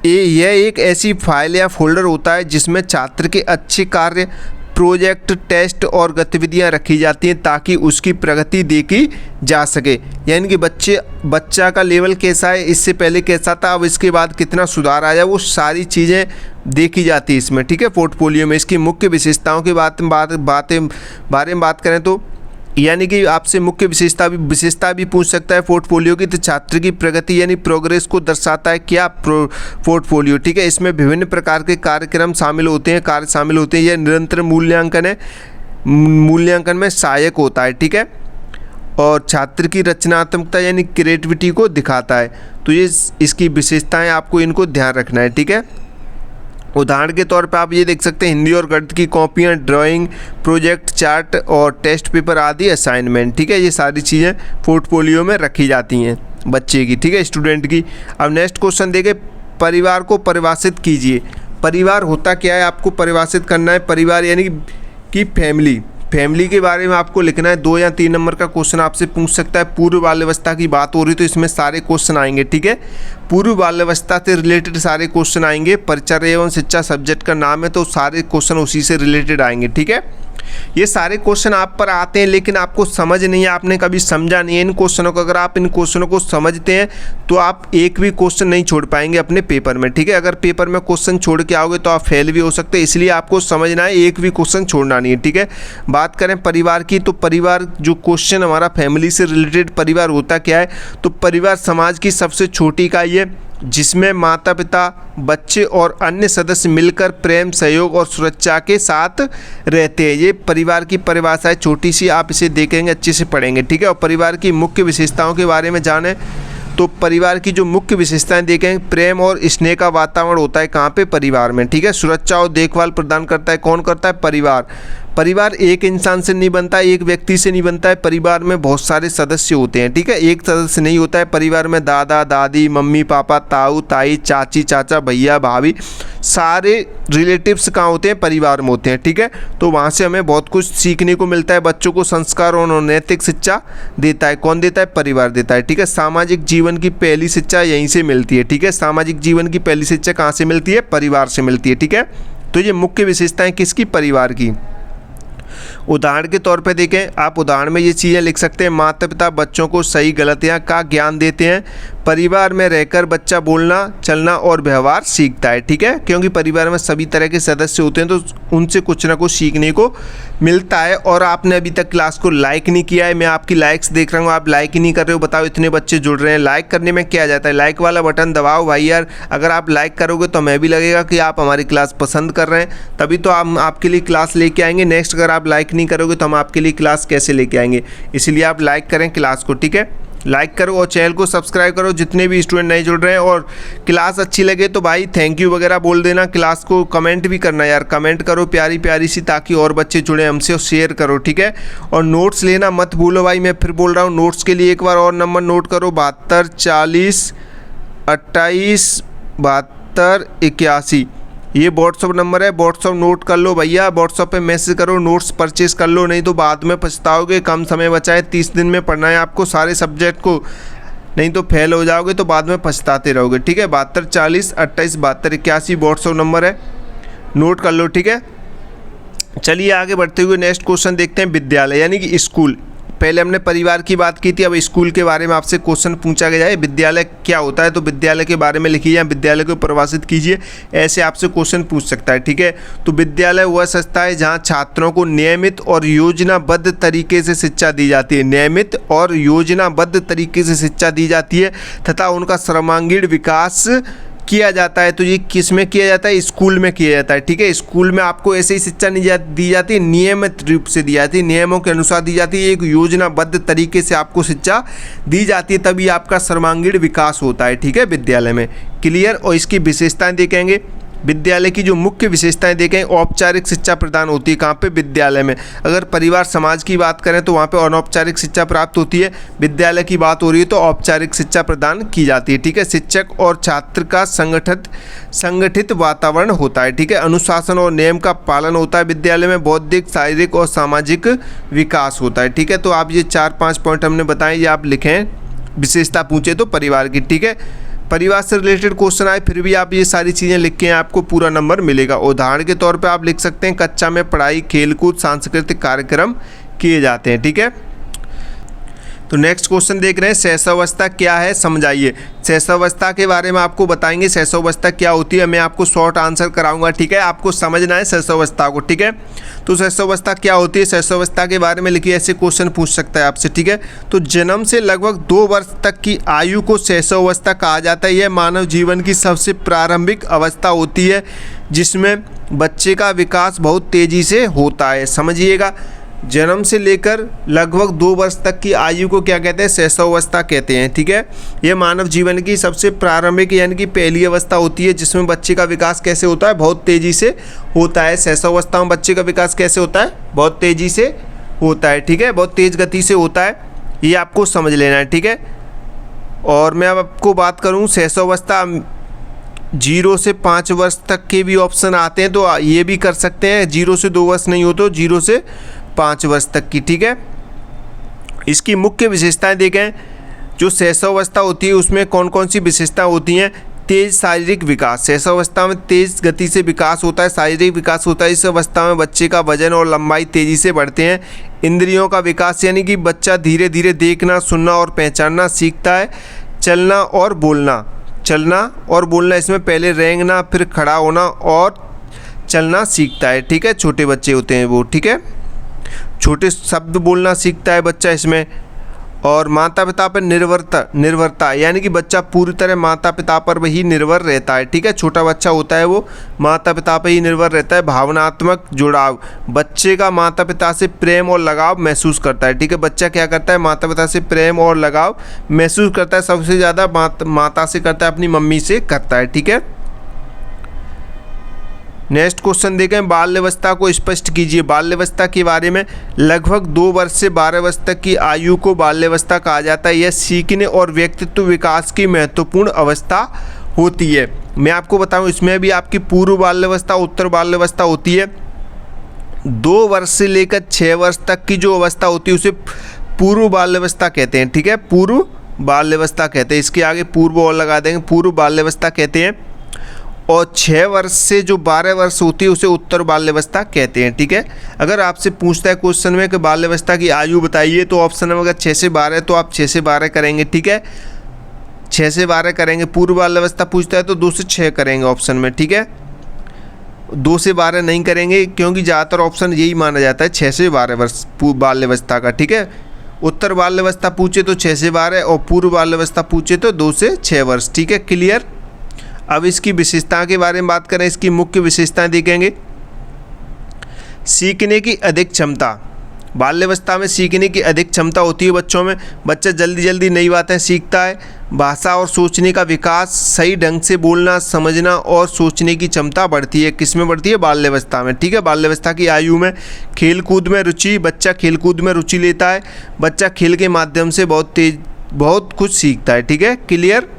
यह एक ऐसी फाइल या फोल्डर होता है जिसमें छात्र के अच्छे कार्य, प्रोजेक्ट, टेस्ट और गतिविधियां रखी जाती हैं ताकि उसकी प्रगति देखी जा सके। यानी कि बच्चा का लेवल कैसा है, इससे पहले कैसा था, अब इसके बाद कितना सुधार आया, वो सारी चीज़ें देखी जाती है इसमें। ठीक है, पोर्टफोलियो में इसकी मुख्य विशेषताओं के बारे में बात करें तो, यानी कि आपसे मुख्य विशेषता भी पूछ सकता है पोर्टफोलियो की, तो छात्र की प्रगति यानी प्रोग्रेस को दर्शाता है क्या पोर्टफोलियो। ठीक है, इसमें विभिन्न प्रकार के कार्यक्रम शामिल होते हैं, कार्य शामिल होते हैं। यह निरंतर मूल्यांकन में सहायक होता है। ठीक है, और छात्र की रचनात्मकता यानी क्रिएटिविटी को दिखाता है। तो ये इसकी विशेषताएँ, आपको इनको ध्यान रखना है। ठीक है, उदाहरण के तौर पे आप ये देख सकते हैं, हिंदी और गणित की कॉपियाँ, ड्राइंग, प्रोजेक्ट, चार्ट और टेस्ट पेपर आदि असाइनमेंट। ठीक है, ये सारी चीज़ें पोर्टफोलियो में रखी जाती हैं बच्चे की। ठीक है, स्टूडेंट की। अब नेक्स्ट क्वेश्चन देखें, परिवार को परिभाषित कीजिए। परिवार होता क्या है, आपको परिभाषित करना है। परिवार यानी कि फैमिली के बारे में आपको लिखना है। 2 या 3 नंबर का क्वेश्चन आपसे पूछ सकता है। पूर्व बाल्यावस्था की बात हो रही तो इसमें सारे क्वेश्चन आएंगे। ठीक है, पूर्व बाल्यावस्था से रिलेटेड सारे क्वेश्चन आएंगे। परिचर्या एवं शिक्षा सब्जेक्ट का नाम है तो सारे क्वेश्चन उसी से रिलेटेड आएंगे। ठीक है, ये सारे क्वेश्चन आप पर आते हैं लेकिन आपको समझ नहीं है, आपने कभी समझा नहीं है इन क्वेश्चनों को। अगर आप इन क्वेश्चनों को समझते हैं तो आप एक भी क्वेश्चन नहीं छोड़ पाएंगे अपने पेपर में। ठीक है, अगर पेपर में क्वेश्चन छोड़ के आओगे तो आप फेल भी हो सकते हैं, इसलिए आपको समझना है, एक भी क्वेश्चन छोड़ना नहीं है। ठीक है, बात करें परिवार की तो परिवार जो क्वेश्चन हमारा फैमिली से रिलेटेड, परिवार होता क्या है, तो परिवार समाज की सबसे छोटी इकाई है जिसमें माता पिता, बच्चे और अन्य सदस्य मिलकर प्रेम, सहयोग और सुरक्षा के साथ रहते हैं। ये परिवार की परिभाषा है, छोटी सी, आप इसे देखेंगे, अच्छे से पढ़ेंगे। ठीक है, और परिवार की मुख्य विशेषताओं के बारे में जानें तो परिवार की जो मुख्य विशेषताएं देखें, प्रेम और स्नेह का वातावरण होता है कहाँ पे, परिवार में। ठीक है, सुरक्षा और देखभाल प्रदान करता है, कौन करता है, परिवार। परिवार एक इंसान से नहीं बनता, एक व्यक्ति से नहीं बनता है, परिवार में बहुत सारे सदस्य होते हैं। ठीक है, एक सदस्य नहीं होता है परिवार में, दादा दादी, मम्मी पापा, ताऊ ताई, चाची चाचा, भैया भाभी, सारे रिलेटिव्स कहाँ होते हैं, परिवार में होते हैं। ठीक है, तो वहाँ से हमें बहुत कुछ सीखने को मिलता है। बच्चों को संस्कार और नैतिक शिक्षा देता है, कौन देता है, परिवार देता है। ठीक है, सामाजिक जीवन की पहली शिक्षा यहीं से मिलती है। ठीक है, सामाजिक जीवन की पहली शिक्षा कहाँ से मिलती है, परिवार से मिलती है। ठीक है, तो ये मुख्य विशेषताएं किसकी, परिवार की। उदाहरण के तौर पे देखें, आप उदाहरण में ये चीज़ें लिख सकते हैं, माता पिता बच्चों को सही गलतियाँ का ज्ञान देते हैं। परिवार में रहकर बच्चा बोलना, चलना और व्यवहार सीखता है। ठीक है, क्योंकि परिवार में सभी तरह के सदस्य होते हैं तो उनसे कुछ ना कुछ सीखने को मिलता है। और आपने अभी तक क्लास को लाइक नहीं किया है, मैं आपकी लाइक्स देख रहा हूँ, आप लाइक ही नहीं कर रहे हो। बताओ, इतने बच्चे जुड़ रहे हैं, लाइक करने में क्या जाता है, लाइक वाला बटन दबाओ भाई यार। अगर आप लाइक करोगे तो हमें भी लगेगा कि आप हमारी क्लास पसंद कर रहे हैं, तभी तो हम आपके लिए क्लास लेके आएंगे। नेक्स्ट अगर आप लाइक नहीं करोगे तो हम आपके लिए क्लास कैसे लेके आएंगे। इसलिए आप लाइक करें क्लास को, ठीक है, लाइक करो और चैनल को सब्सक्राइब करो जितने भी स्टूडेंट नए जुड़ रहे हैं। और क्लास अच्छी लगे तो भाई थैंक यू वगैरह बोल देना, क्लास को कमेंट भी करना यार, कमेंट करो प्यारी प्यारी सी, ताकि और बच्चे जुड़े हमसे, और शेयर करो, ठीक है। और नोट्स लेना मत भूलो भाई, मैं फिर बोल रहा हूँ, नोट्स के लिए एक बार और नंबर नोट करो, 72 40 28 72 81, ये व्हाट्सअप नंबर है, व्हाट्सअप नोट कर लो भैया, व्हाट्सअप पे मैसेज करो, नोट्स परचेज कर लो, नहीं तो बाद में पछताओगे। कम समय बचा है, 30 दिन में पढ़ना है आपको सारे सब्जेक्ट को, नहीं तो फेल हो जाओगे तो बाद में पछताते रहोगे, ठीक है। 72 40 28 72 81 व्हाट्सअप नंबर है, नोट कर लो, ठीक है। चलिए आगे बढ़ते हुए नेक्स्ट क्वेश्चन देखते हैं। विद्यालय यानी कि स्कूल, पहले हमने परिवार की बात की थी, अब स्कूल के बारे में आपसे क्वेश्चन पूछा गया है, विद्यालय क्या होता है, तो विद्यालय के बारे में लिखिए या विद्यालय को परिभाषित कीजिए, ऐसे आपसे क्वेश्चन पूछ सकता है, ठीक है। तो विद्यालय वह संस्था है जहां छात्रों को नियमित और योजनाबद्ध तरीके से शिक्षा दी जाती है, नियमित और योजनाबद्ध तरीके से शिक्षा दी जाती है तथा उनका सर्वांगीण विकास किया जाता है। तो ये किस में किया जाता है, स्कूल में किया जाता है, ठीक है। स्कूल में आपको ऐसे ही शिक्षा नहीं दी जाती, नियमित रूप से दी जाती है, नियमों के अनुसार दी जाती है, एक योजनाबद्ध तरीके से आपको शिक्षा दी जाती है, तभी आपका सर्वांगीण विकास होता है, ठीक है, विद्यालय में। क्लियर। और इसकी विशेषताएं देखेंगे, विद्यालय की जो मुख्य विशेषताएं देखें, औपचारिक शिक्षा प्रदान होती है, कहाँ पे, विद्यालय में। अगर परिवार समाज की बात करें तो वहाँ पे अनौपचारिक शिक्षा प्राप्त होती है, विद्यालय की बात हो रही है तो औपचारिक शिक्षा प्रदान की जाती है, ठीक है। शिक्षक और छात्र का संगठित वातावरण होता है, ठीक है। अनुशासन और नियम का पालन होता है विद्यालय में, बौद्धिक शारीरिक और सामाजिक विकास होता है, ठीक है। तो आप ये 4-5 पॉइंट हमने बताए, ये आप लिखें, विशेषता पूछे तो परिवार की, ठीक है। परिवार से रिलेटेड क्वेश्चन आए फिर भी आप ये सारी चीज़ें लिख के आपको पूरा नंबर मिलेगा। उदाहरण के तौर पे आप लिख सकते हैं, कक्षा में पढ़ाई, खेलकूद, सांस्कृतिक कार्यक्रम किए जाते हैं, ठीक है। तो नेक्स्ट क्वेश्चन देख रहे हैं, शैशवावस्था क्या है समझाइए। शैशवावस्था के बारे में आपको बताएंगे, शैशवावस्था क्या होती है, मैं आपको शॉर्ट आंसर कराऊंगा, ठीक है। आपको समझना है शैशवावस्था को, ठीक है। तो शैशवावस्था क्या होती है, शैशवावस्था के बारे में लिखिए, ऐसे क्वेश्चन पूछ सकता है आपसे, ठीक है। तो जन्म से लगभग 2 वर्ष तक की आयु को शैशवावस्था कहा जाता है। यह मानव जीवन की सबसे प्रारंभिक अवस्था होती है जिसमें बच्चे का विकास बहुत तेज़ी से होता है। समझिएगा, जन्म से लेकर लगभग 2 वर्ष तक की आयु को क्या कहते हैं, शैशवावस्था कहते हैं, ठीक है। यह मानव जीवन की सबसे प्रारंभिक यानी कि पहली अवस्था होती है जिसमें बच्चे का विकास कैसे होता है, बहुत तेज़ी से होता है। शैशवावस्था में बच्चे का विकास कैसे होता है, बहुत तेज़ी से होता है, ठीक है, बहुत तेज़ गति से होता है, ये आपको समझ लेना है, ठीक है। और मैं अब आपको बात करूँ, शैशवावस्था 0 से 5 वर्ष तक के भी ऑप्शन आते हैं, तो ये भी कर सकते हैं, 0 से 2 वर्ष नहीं हो तो 0 से 5 वर्ष तक की, ठीक है। इसकी मुख्य विशेषताएं देखें, जो शैशवावस्था होती है उसमें कौन कौन सी विशेषताएं होती हैं। तेज शारीरिक विकास, शैशवावस्था में तेज गति से विकास होता है, शारीरिक विकास होता है। इस अवस्था में बच्चे का वजन और लंबाई तेजी से बढ़ते हैं। इंद्रियों का विकास यानी कि बच्चा धीरे धीरे देखना, सुनना और पहचानना सीखता है। चलना और बोलना, इसमें पहले रेंगना, फिर खड़ा होना और चलना सीखता है, ठीक है। छोटे बच्चे होते हैं वो, ठीक है, छोटे शब्द बोलना सीखता है बच्चा इसमें। और माता पिता पर निर्भरता यानी कि बच्चा पूरी तरह माता पिता पर ही निर्भर रहता है, ठीक है। छोटा बच्चा होता है वो माता पिता पर ही निर्भर रहता है। भावनात्मक जुड़ाव, बच्चे का माता पिता से प्रेम और लगाव महसूस करता है, ठीक है। बच्चा क्या करता है, माता पिता से प्रेम और लगाव महसूस करता है, सबसे ज़्यादा माता से करता है, अपनी मम्मी से करता है, ठीक है। नेक्स्ट क्वेश्चन देखें, बाल्यावस्था को स्पष्ट कीजिए। बाल्यावस्था के बारे में, लगभग 2 वर्ष से 12 वर्ष तक की आयु को बाल्यावस्था कहा जाता है। यह सीखने और व्यक्तित्व विकास की महत्वपूर्ण अवस्था होती है। मैं आपको बताऊं, इसमें भी आपकी पूर्व बाल्यावस्था, उत्तर बाल्यावस्था होती है। 2 वर्ष से लेकर 6 वर्ष तक की जो अवस्था होती है उसे पूर्व बाल्यावस्था कहते हैं, ठीक है, पूर्व बाल्यावस्था कहते हैं। इसके आगे पूर्व और लगा देंगे, पूर्व बाल्यावस्था कहते हैं। और 6 वर्ष से जो 12 वर्ष होती है उसे उत्तर बाल्यावस्था कहते हैं, ठीक है। अगर आपसे पूछता है क्वेश्चन में कि बाल्यावस्था की आयु बताइए, तो ऑप्शन में अगर 6 से 12 तो आप 6 से 12 करेंगे, ठीक है, 6 से 12 करेंगे। पूर्व बाल्यावस्था पूछता है तो 2 से 6 करेंगे ऑप्शन में, ठीक है। 2 से 12 नहीं करेंगे क्योंकि ज़्यादातर ऑप्शन यही माना जाता है 6 से 12 वर्ष बाल्यावस्था का, ठीक है। उत्तर बाल्यावस्था पूछे तो 6 से 12 और पूर्व बाल्यावस्था पूछे तो 2 से 6 वर्ष, ठीक है, क्लियर। अब इसकी विशेषता के बारे में बात करें, इसकी मुख्य विशेषताएं देखेंगे। सीखने की अधिक क्षमता, बाल्यावस्था में सीखने की अधिक क्षमता होती है बच्चों में, बच्चा जल्दी जल्दी नई बातें सीखता है। भाषा और सोचने का विकास, सही ढंग से बोलना, समझना और सोचने की क्षमता बढ़ती है। किस में बढ़ती है? बाल्यावस्था में। ठीक है, बाल्यावस्था की आयु में। खेल कूद में रुचि, बच्चा खेल कूद में रुचि लेता है, बच्चा खेल के माध्यम से बहुत कुछ सीखता है। ठीक है, क्लियर।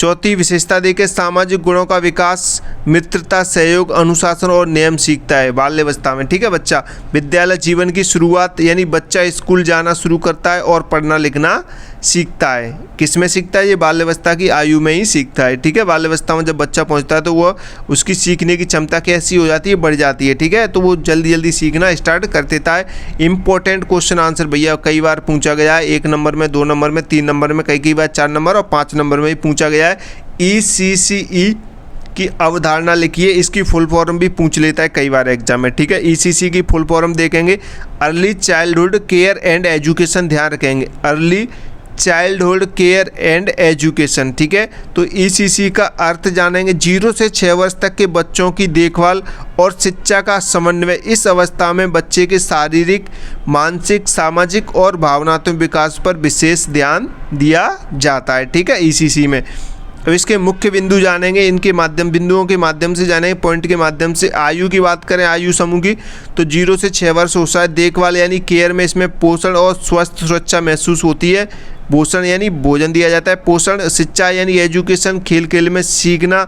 चौथी विशेषता देखें, सामाजिक गुणों का विकास, मित्रता, सहयोग, अनुशासन और नियम सीखता है बाल्यावस्था में। ठीक है, बच्चा विद्यालय जीवन की शुरुआत, यानी बच्चा स्कूल जाना शुरू करता है और पढ़ना लिखना सीखता है। किस में सीखता है? ये बाल्यावस्था की आयु में ही सीखता है। ठीक है, बाल्यावस्था में जब बच्चा पहुंचता है तो वो उसकी सीखने की क्षमता कैसी हो जाती है? बढ़ जाती है। ठीक है, तो वो जल्दी जल्दी सीखना स्टार्ट कर देता है। इंपॉर्टेंट क्वेश्चन आंसर भैया कई बार पूछा गया है, 1 नंबर में, 2 नंबर में, 3 नंबर में, कई बार 4 नंबर और 5 नंबर में भी पूछा गया है। ECCE की अवधारणा लिखिए, इसकी फुल फॉर्म भी पूछ लेता है कई बार एग्जाम में। ठीक है, ECC की फुल फॉर्म देखेंगे, early childhood care and education, ध्यान रखेंगे, early childhood care and education. ठीक है, तो ECC का अर्थ जानेंगे, 0 से 6 वर्ष तक के बच्चों की देखभाल और शिक्षा का समन्वय। इस अवस्था में बच्चे के शारीरिक, मानसिक, सामाजिक और भावनात्मक विकास पर विशेष ध्यान दिया जाता है। ठीक है, ECC में। अब इसके मुख्य बिंदु जानेंगे, इनके बिंदुओं के माध्यम से जानेंगे, पॉइंट के माध्यम से। आयु की बात करें, आयु समूह की, तो 0 से 6 वर्ष होता है। देखभाल यानी केयर में इसमें पोषण और स्वस्थ सुरक्षा महसूस होती है। पोषण यानी भोजन दिया जाता है। पोषण, शिक्षा यानी एजुकेशन, खेल खेल में सीखना।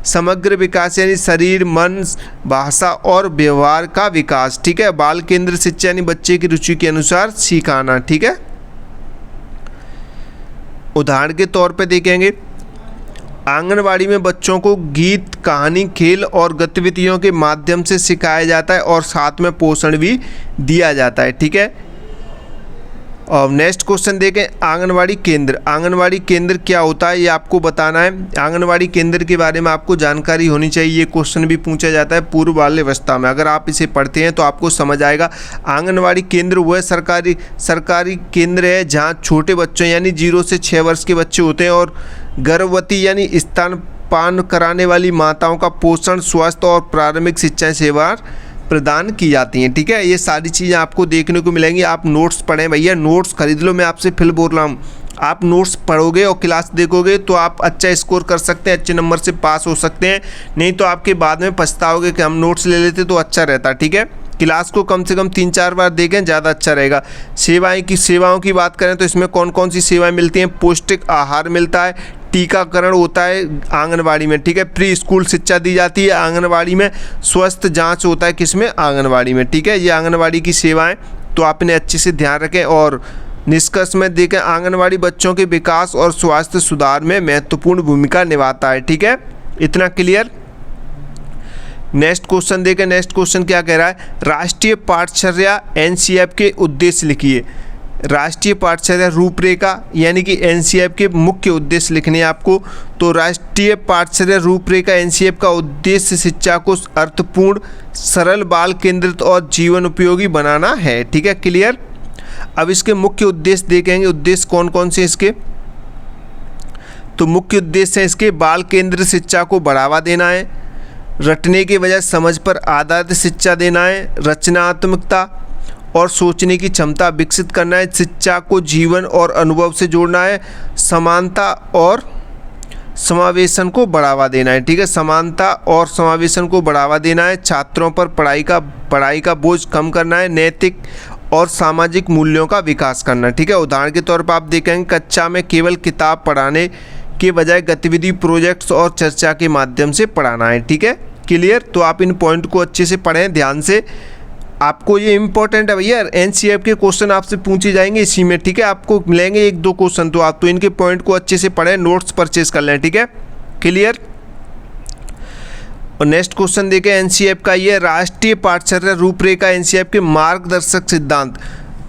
समग्र विकास यानी शरीर, मन, भाषा और व्यवहार का विकास। ठीक है, बाल केंद्र शिक्षा यानी बच्चे की रुचि के अनुसार सिखाना। ठीक है, उदाहरण के तौर पे देखेंगे, आंगनवाड़ी में बच्चों को गीत, कहानी, खेल और गतिविधियों के माध्यम से सिखाया जाता है और साथ में पोषण भी दिया जाता है। ठीक है, और नेक्स्ट क्वेश्चन देखें, आंगनवाड़ी केंद्र। आंगनवाड़ी केंद्र क्या होता है ये आपको बताना है। आंगनवाड़ी केंद्र के बारे में आपको जानकारी होनी चाहिए। ये क्वेश्चन भी पूछा जाता है पूर्व बाल्यावस्था में, अगर आप इसे पढ़ते हैं तो आपको समझ आएगा। आंगनवाड़ी केंद्र वह सरकारी केंद्र है जहाँ छोटे बच्चों यानी 0 से 6 वर्ष के बच्चे होते हैं और गर्भवती यानी स्तनपान कराने वाली माताओं का पोषण, स्वास्थ्य और प्रारंभिक शिक्षा सेवा प्रदान की जाती हैं। ठीक है, ये सारी चीज़ें आपको देखने को मिलेंगी। आप नोट्स पढ़ें भैया, नोट्स खरीद लो। मैं आपसे फिर बोल रहा हूँ, आप नोट्स पढ़ोगे और क्लास देखोगे तो आप अच्छा स्कोर कर सकते हैं, अच्छे नंबर से पास हो सकते हैं। नहीं तो आपके बाद में पछताओगे कि हम नोट्स ले लेते तो अच्छा रहता। ठीक है, क्लास को कम से कम 3-4 बार देखें, ज़्यादा अच्छा रहेगा। सेवाओं की बात करें तो इसमें कौन कौन सी सेवाएं मिलती हैं? पौष्टिक आहार मिलता है, टीकाकरण होता है आंगनवाड़ी में। ठीक है, प्री स्कूल शिक्षा दी जाती है आंगनवाड़ी में, स्वस्थ जांच होता है किसमें? आंगनवाड़ी में। ठीक है, ये आंगनवाड़ी की सेवाएं तो आपने अच्छे से ध्यान रखें। और निष्कर्ष में देखें, आंगनवाड़ी बच्चों के विकास और स्वास्थ्य सुधार में महत्वपूर्ण भूमिका निभाता है। ठीक है, इतना क्लियर। नेक्स्ट क्वेश्चन देखें, नेक्स्ट क्वेश्चन क्या कह रहा है, राष्ट्रीय पाठ्यचर्या NCF के उद्देश्य लिखिए। राष्ट्रीय पाठ्यचर्या रूपरेखा यानी कि NCF के मुख्य उद्देश्य लिखने हैं आपको। तो राष्ट्रीय पाठ्यचर्या रूपरेखा NCF का उद्देश्य शिक्षा को अर्थपूर्ण, सरल, बाल केंद्रित और जीवन उपयोगी बनाना है। ठीक है, क्लियर। अब इसके मुख्य उद्देश्य देखेंगे, उद्देश्य कौन कौन से इसके। तो मुख्य उद्देश्य है इसके, बाल केंद्रित शिक्षा को बढ़ावा देना है, रटने के बजाय समझ पर आधारित शिक्षा देना है, रचनात्मकता और सोचने की क्षमता विकसित करना है, शिक्षा को जीवन और अनुभव से जोड़ना है, समानता और समावेशन को बढ़ावा देना है। ठीक है, समानता और समावेशन को बढ़ावा देना है, छात्रों पर पढ़ाई का बोझ कम करना है, नैतिक और सामाजिक मूल्यों का विकास करना। ठीक है, उदाहरण के तौर पर आप देखेंगे, कक्षा में केवल किताब पढ़ाने के बजाय गतिविधि, प्रोजेक्ट्स और चर्चा के माध्यम से पढ़ाना है। ठीक है, क्लियर। तो आप इन पॉइंट को अच्छे से पढ़ें ध्यान से, आपको ये इंपॉर्टेंट है भैया। NCF के क्वेश्चन आपसे पूछे जाएंगे इसी में। ठीक है, आपको मिलेंगे 1-2 क्वेश्चन, तो आप तो इनके पॉइंट को अच्छे से पढ़ें, नोट्स परचेज कर लें। ठीक है, क्लियर। और नेक्स्ट क्वेश्चन देखें NCF का, ये राष्ट्रीय पाठ्यचर्या रूपरेखा NCF के मार्गदर्शक सिद्धांत।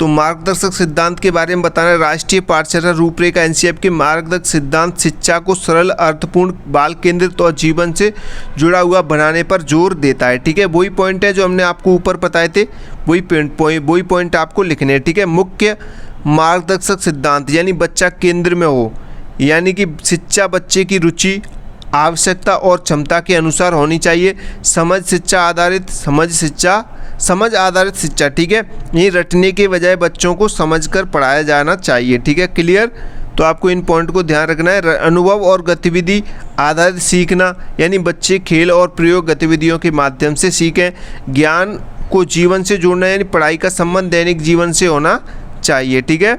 तो मार्गदर्शक सिद्धांत के बारे में बताना है। राष्ट्रीय पाठ्यचर्या रूपरेखा NCF के मार्गदर्शक सिद्धांत शिक्षा को सरल, अर्थपूर्ण, बाल केंद्रित और जीवन से जुड़ा हुआ बनाने पर जोर देता है। ठीक है, वही पॉइंट है जो हमने आपको ऊपर बताए थे, वही पॉइंट आपको लिखने हैं। ठीक है, मुख्य मार्गदर्शक सिद्धांत यानी बच्चा केंद्र में हो, यानी कि शिक्षा बच्चे की रुचि, आवश्यकता और क्षमता के अनुसार होनी चाहिए। समझ आधारित शिक्षा, ठीक है, ये रटने के बजाय बच्चों को समझकर पढ़ाया जाना चाहिए, ठीक है, क्लियर। तो आपको इन पॉइंट को ध्यान रखना है। अनुभव और गतिविधि आधारित सीखना, यानी बच्चे खेल और प्रयोग गतिविधियों के माध्यम से सीखें। ज्ञान को जीवन से जोड़ना, यानी पढ़ाई का संबंध दैनिक जीवन से होना चाहिए, ठीक है।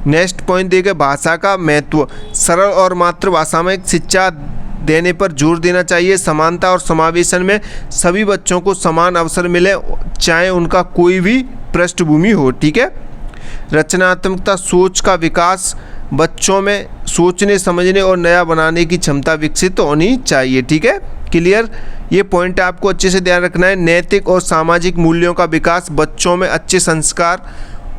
नेक्स्ट पॉइंट देगा भाषा का महत्व। सरल और मातृभाषा में शिक्षा देने पर जोर देना चाहिए। समानता और समावेशन में सभी बच्चों को समान अवसर मिले, चाहे उनका कोई भी पृष्ठभूमि हो, ठीक है। रचनात्मकता, सोच का विकास, बच्चों में सोचने समझने और नया बनाने की क्षमता विकसित होनी चाहिए, ठीक है, क्लियर। ये पॉइंट आपको अच्छे से ध्यान रखना है। नैतिक और सामाजिक मूल्यों का विकास, बच्चों में अच्छे संस्कार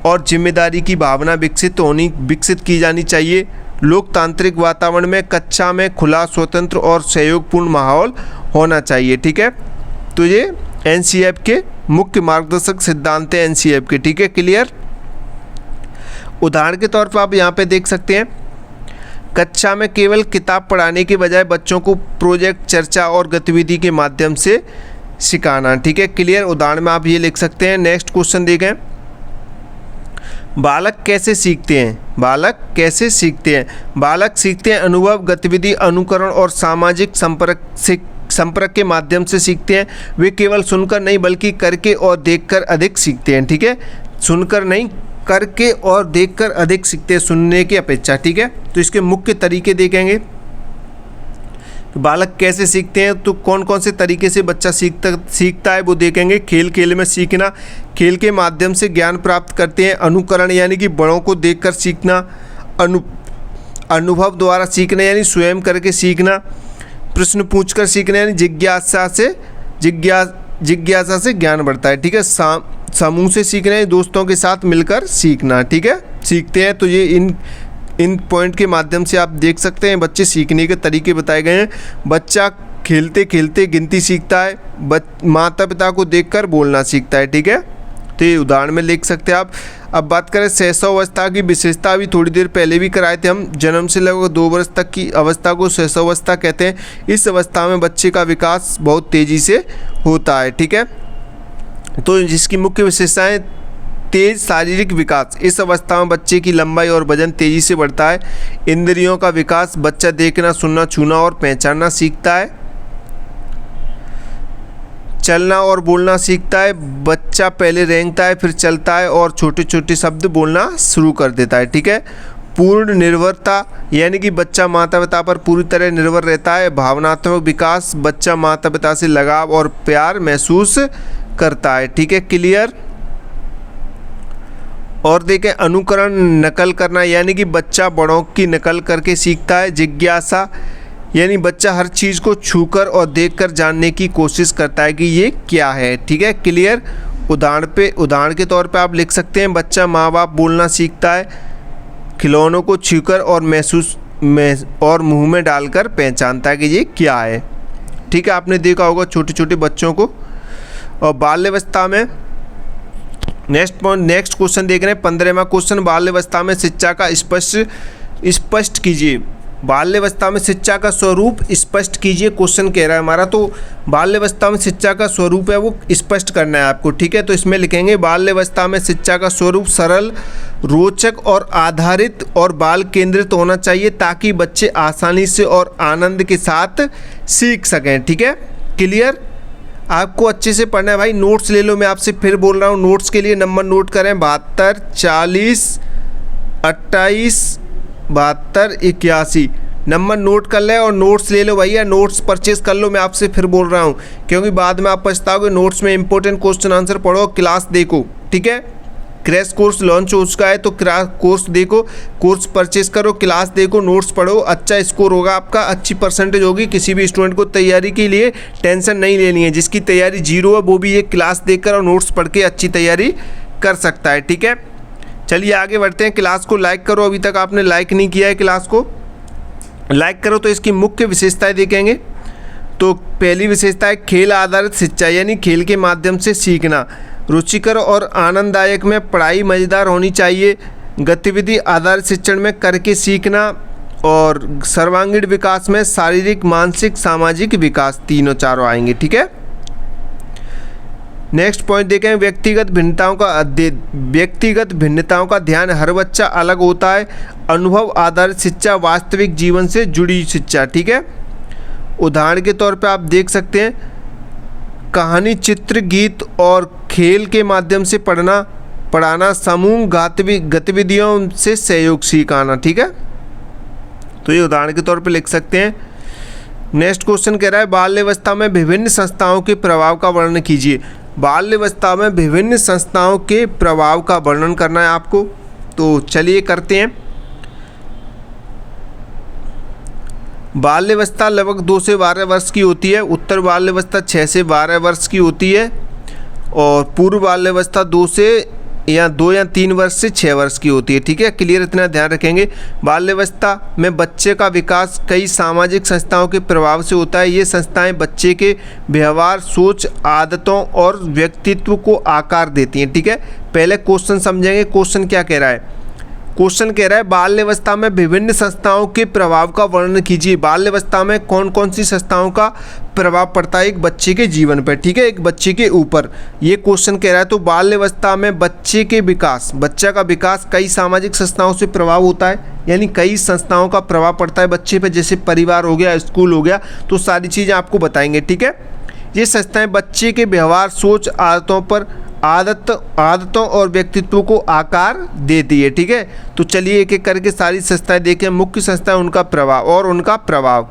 और जिम्मेदारी की भावना विकसित की जानी चाहिए। लोकतांत्रिक वातावरण में कक्षा में खुला, स्वतंत्र और सहयोगपूर्ण माहौल होना चाहिए, ठीक है। तो ये एनसीईआरटी के मुख्य मार्गदर्शक सिद्धांत हैं एनसीईआरटी के, ठीक है, क्लियर। उदाहरण के तौर पर आप यहाँ पे देख सकते हैं, कक्षा में केवल किताब पढ़ाने के बजाय बच्चों को प्रोजेक्ट, चर्चा और गतिविधि के माध्यम से सिखाना, ठीक है, क्लियर। उदाहरण में आप ये लिख सकते हैं। नेक्स्ट क्वेश्चन देखें, बालक कैसे सीखते हैं? बालक सीखते हैं अनुभव, गतिविधि, अनुकरण और सामाजिक संपर्क के माध्यम से सीखते हैं। वे केवल सुनकर नहीं बल्कि करके और देखकर अधिक सीखते हैं, ठीक है। सुनकर नहीं, करके और देखकर अधिक सीखते हैं सुनने की अपेक्षा, ठीक है। तो इसके मुख्य तरीके देखेंगे, बालक कैसे सीखते हैं, तो कौन कौन से तरीके से बच्चा सीखता है वो देखेंगे। खेल में सीखना, खेल के माध्यम से ज्ञान प्राप्त करते हैं। अनुकरण यानी कि बड़ों को देखकर सीखना। अनुभव द्वारा सीखना यानी स्वयं करके सीखना। प्रश्न पूछकर सीखना यानी जिज्ञासा से ज्ञान बढ़ता है, ठीक है। समूह से सीखना है, दोस्तों के साथ मिलकर सीखना, ठीक है, सीखते हैं। तो ये इन पॉइंट के माध्यम से आप देख सकते हैं बच्चे सीखने के तरीके बताए गए हैं। बच्चा खेलते खेलते गिनती सीखता है, माता पिता को देखकर बोलना सीखता है, ठीक है। तो ये उदाहरण में लिख सकते हैं आप। अब बात करें शैशवावस्था की विशेषता, अभी थोड़ी देर पहले भी कराए थे हम। जन्म से लगभग 2 वर्ष तक की अवस्था को शैशवावस्था कहते हैं। इस अवस्था में बच्चे का विकास बहुत तेज़ी से होता है, ठीक है। तो जिसकी मुख्य विशेषताएँ, तेज शारीरिक विकास, इस अवस्था में बच्चे की लंबाई और वजन तेजी से बढ़ता है। इंद्रियों का विकास, बच्चा देखना, सुनना, छूना और पहचानना सीखता है। चलना और बोलना सीखता है, बच्चा पहले रेंगता है फिर चलता है और छोटे छोटे शब्द बोलना शुरू कर देता है, ठीक है। पूर्ण निर्भरता यानी कि बच्चा माता पिता पर पूरी तरह निर्भर रहता है। भावनात्मक विकास, बच्चा माता पिता से लगाव और प्यार महसूस करता है, ठीक है, क्लियर। और देखें अनुकरण, नकल करना यानी कि बच्चा बड़ों की नकल करके सीखता है। जिज्ञासा यानी बच्चा हर चीज़ को छूकर और देखकर जानने की कोशिश करता है कि ये क्या है, ठीक है, क्लियर। उदाहरण के तौर पे आप लिख सकते हैं, बच्चा माँ बाप बोलना सीखता है, खिलौनों को छूकर और मुंह में डालकर पहचानता है कि ये क्या है, ठीक है। आपने देखा होगा छोटे छोटे बच्चों को। और बाल्यावस्था में नेक्स्ट क्वेश्चन देख रहे हैं, 15वां क्वेश्चन, बाल्यावस्था में शिक्षा का स्पष्ट कीजिए। बाल्यावस्था में शिक्षा का स्वरूप स्पष्ट कीजिए, क्वेश्चन कह रहा है हमारा। तो बाल्यावस्था में शिक्षा का स्वरूप है वो स्पष्ट करना है आपको, ठीक है। तो इसमें लिखेंगे, बाल्यावस्था में शिक्षा का स्वरूप सरल, रोचक और आधारित और बाल केंद्रित होना चाहिए ताकि बच्चे आसानी से और आनंद के साथ सीख सकें, ठीक है, क्लियर। आपको अच्छे से पढ़ना है भाई, नोट्स ले लो। मैं आपसे फिर बोल रहा हूँ, नोट्स के लिए नंबर नोट करें, 72 40 28 72 81 नंबर नोट कर लें और नोट्स ले लो भैया, नोट्स परचेज कर लो। मैं आपसे फिर बोल रहा हूँ क्योंकि बाद में आप पछताओगे। नोट्स में इंपॉर्टेंट क्वेश्चन आंसर पढ़ो, क्लास देखो, ठीक है। क्रैश कोर्स लॉन्च हो चुका है तो कोर्स देखो, कोर्स परचेज करो, क्लास देखो, नोट्स पढ़ो, अच्छा स्कोर होगा आपका, अच्छी परसेंटेज होगी। किसी भी स्टूडेंट को तैयारी के लिए टेंशन नहीं लेनी है। जिसकी तैयारी 0 है वो भी ये क्लास देखकर और नोट्स पढ़ के अच्छी तैयारी कर सकता है, ठीक है। चलिए आगे बढ़ते हैं। क्लास को लाइक करो, अभी तक आपने लाइक नहीं किया है, क्लास को लाइक करो। तो इसकी मुख्य विशेषताएँ देखेंगे। तो पहली विशेषता है खेल आधारित शिक्षा, यानी खेल के माध्यम से सीखना। रुचिकर और आनंददायक में पढ़ाई मज़ेदार होनी चाहिए। गतिविधि आधारित शिक्षण में करके सीखना और सर्वांगीण विकास में शारीरिक, मानसिक, सामाजिक विकास तीनों चारों आएंगे। ठीक है, नेक्स्ट पॉइंट देखें, व्यक्तिगत भिन्नताओं का ध्यान, हर बच्चा अलग होता है, अनुभव आधारित शिक्षा, वास्तविक जीवन से जुड़ी शिक्षा। ठीक है, उदाहरण के तौर पे आप देख सकते हैं, कहानी, चित्र, गीत और खेल के माध्यम से पढ़ाना, समूह गतिविधियों से सहयोग सिखाना। ठीक है, तो ये उदाहरण के तौर पे लिख सकते हैं। नेक्स्ट क्वेश्चन कह रहा है, बाल्यावस्था में विभिन्न संस्थाओं के प्रभाव का वर्णन कीजिए। बाल्यावस्था में विभिन्न संस्थाओं के प्रभाव का वर्णन करना है आपको, तो चलिए करते हैं। बाल्यावस्था लगभग 2 से 12 वर्ष की होती है, उत्तर बाल्यावस्था 6 से 12 वर्ष की होती है और पूर्व बाल्यावस्था 2 या 3 वर्ष से 6 वर्ष की होती है। ठीक है, क्लियर, इतना ध्यान रखेंगे। बाल्यावस्था में बच्चे का विकास कई सामाजिक संस्थाओं के प्रभाव से होता है। ये संस्थाएं बच्चे के व्यवहार, सोच, आदतों और व्यक्तित्व को आकार देती हैं। ठीक है, पहले क्वेश्चन समझेंगे, क्वेश्चन क्या कह रहा है। क्वेश्चन कह रहा है, बाल्यावस्था में विभिन्न संस्थाओं के प्रभाव का वर्णन कीजिए। बाल्यावस्था में कौन कौन सी संस्थाओं का प्रभाव पड़ता है एक बच्चे के जीवन पर। ठीक है, एक बच्चे के ऊपर ये क्वेश्चन कह रहा है। तो बाल्यावस्था में बच्चे का विकास कई सामाजिक संस्थाओं से प्रभाव होता है, यानी कई संस्थाओं का प्रभाव पड़ता है बच्चे पे, जैसे परिवार हो गया, स्कूल हो गया, तो सारी चीज़ें आपको बताएंगे। ठीक है, ये संस्थाएं बच्चे के व्यवहार, सोच, आदतों और व्यक्तित्व को आकार देती है। ठीक है, तो चलिए एक एक करके सारी संस्थाएं देखें। मुख्य संस्थाएं, उनका प्रभाव।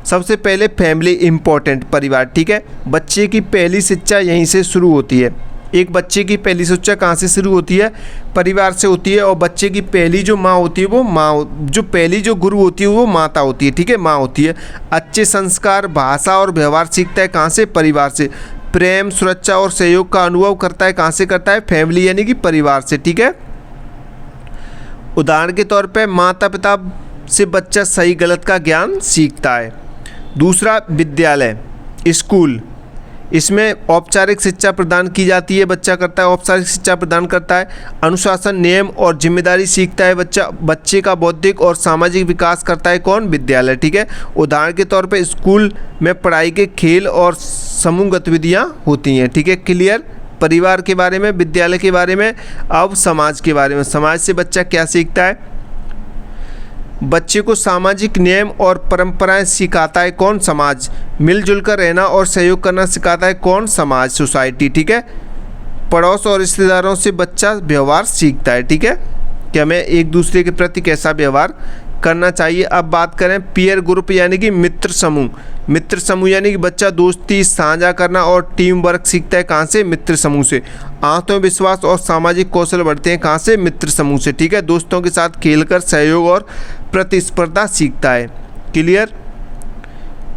सबसे पहले फैमिली, इम्पोर्टेंट, परिवार। ठीक है, बच्चे की पहली शिक्षा यहीं से शुरू होती है। एक बच्चे की पहली शिक्षा कहाँ से शुरू होती है? परिवार से होती है। और बच्चे की पहली जो माँ होती है वो पहली जो गुरु होती है वो माता होती है। ठीक है, माँ होती है। अच्छे संस्कार, भाषा और व्यवहार सीखता है कहाँ से? परिवार से। प्रेम, सुरक्षा और सहयोग का अनुभव करता है कहाँ से करता है? फैमिली यानी कि परिवार से। ठीक है, उदाहरण के तौर पे माता पिता से बच्चा सही गलत का ज्ञान सीखता है। दूसरा, विद्यालय, स्कूल, इसमें औपचारिक शिक्षा प्रदान की जाती है, बच्चा करता है, औपचारिक शिक्षा प्रदान करता है। अनुशासन, नियम और जिम्मेदारी सीखता है बच्चा। बच्चे का बौद्धिक और सामाजिक विकास करता है कौन? विद्यालय। ठीक है, उदाहरण के तौर पे स्कूल में पढ़ाई के खेल और समूह गतिविधियाँ होती हैं। ठीक है, क्लियर। परिवार के बारे में, विद्यालय के बारे में। अब समाज के बारे में। समाज से बच्चा क्या सीखता है? बच्चे को सामाजिक नियम और परंपराएं सिखाता है कौन? समाज। मिलजुल कर रहना और सहयोग करना सिखाता है कौन? समाज, सोसाइटी। ठीक है, पड़ोस और रिश्तेदारों से बच्चा व्यवहार सीखता है। ठीक है, कि हमें एक दूसरे के प्रति कैसा व्यवहार करना चाहिए। अब बात करें पीयर ग्रुप यानी कि मित्र समूह। मित्र समूह यानी कि बच्चा दोस्ती, साझा करना और टीम वर्क सीखता है कहाँ से? मित्र समूह से। आत्मविश्वास और सामाजिक कौशल बढ़ते हैं कहाँ से? मित्र समूह से। ठीक है, दोस्तों के साथ खेलकर सहयोग और प्रतिस्पर्धा सीखता है। क्लियर।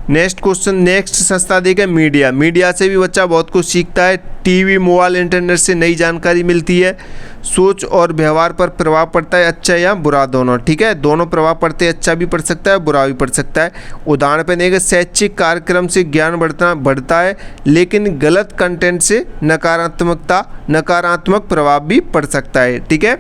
नेक्स्ट क्वेश्चन, नेक्स्ट संस्था देखें मीडिया। मीडिया से भी बच्चा बहुत कुछ सीखता है। टीवी, मोबाइल, इंटरनेट से नई जानकारी मिलती है। सोच और व्यवहार पर प्रभाव पड़ता है, अच्छा या बुरा, दोनों। ठीक है, दोनों प्रभाव पड़ते हैं, अच्छा भी पड़ सकता है, बुरा भी पड़ सकता है। उदाहरण पे देखें, शैक्षिक कार्यक्रम से ज्ञान बढ़ता है, लेकिन गलत कंटेंट से नकारात्मक प्रभाव भी पड़ सकता है। ठीक है,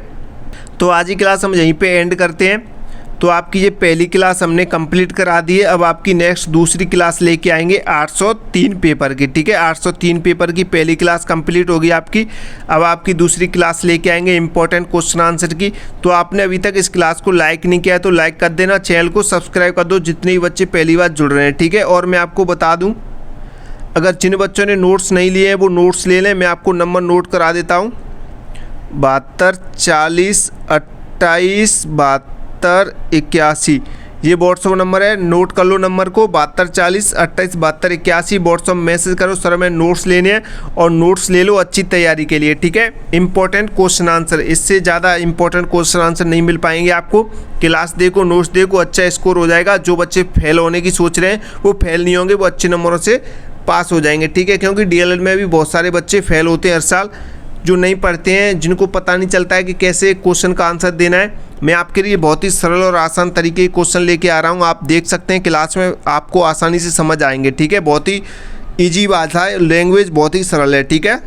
तो आज की क्लास हम यहीं पे एंड करते हैं। तो आपकी ये पहली क्लास हमने कंप्लीट करा दी है। अब आपकी नेक्स्ट दूसरी क्लास लेके आएंगे 803 पेपर की। ठीक है, 803 पेपर की पहली क्लास कंप्लीट होगी आपकी। अब आपकी दूसरी क्लास लेके आएंगे इंपॉर्टेंट क्वेश्चन आंसर की। तो आपने अभी तक इस क्लास को लाइक नहीं किया है तो लाइक कर देना, चैनल को सब्सक्राइब कर दो जितने भी बच्चे पहली बार जुड़ रहे हैं। ठीक है, और मैं आपको बता दूँ, अगर जिन बच्चों ने नोट्स नहीं लिए हैं वो नोट्स ले लें। मैं आपको नंबर नोट करा देता हूँ, 72 40 28 72 81। ये व्हाट्सअप नंबर है, नोट कर लो नंबर को, 72 40 28 72 81। व्हाट्सअप मैसेज करो, सर मैं नोट्स लेने हैं, और नोट्स ले लो अच्छी तैयारी के लिए। ठीक है, इंपॉर्टेंट क्वेश्चन आंसर, इससे ज़्यादा इंपॉर्टेंट क्वेश्चन आंसर नहीं मिल पाएंगे आपको। क्लास देखो, नोट्स देखो, अच्छा स्कोर हो जाएगा। जो बच्चे फेल होने की सोच रहे हैं वो फेल नहीं होंगे, वो अच्छे नंबरों से पास हो जाएंगे। ठीक है, क्योंकि DLED में भी बहुत सारे बच्चे फेल होते हैं हर साल, जो नहीं पढ़ते हैं, जिनको पता नहीं चलता है कि कैसे क्वेश्चन का आंसर देना है। मैं आपके लिए बहुत ही सरल और आसान तरीके के क्वेश्चन लेके आ रहा हूँ। आप देख सकते हैं क्लास में आपको आसानी से समझ आएंगे। ठीक है, बहुत ही इजी भाषा है, लैंग्वेज बहुत ही सरल है। ठीक है,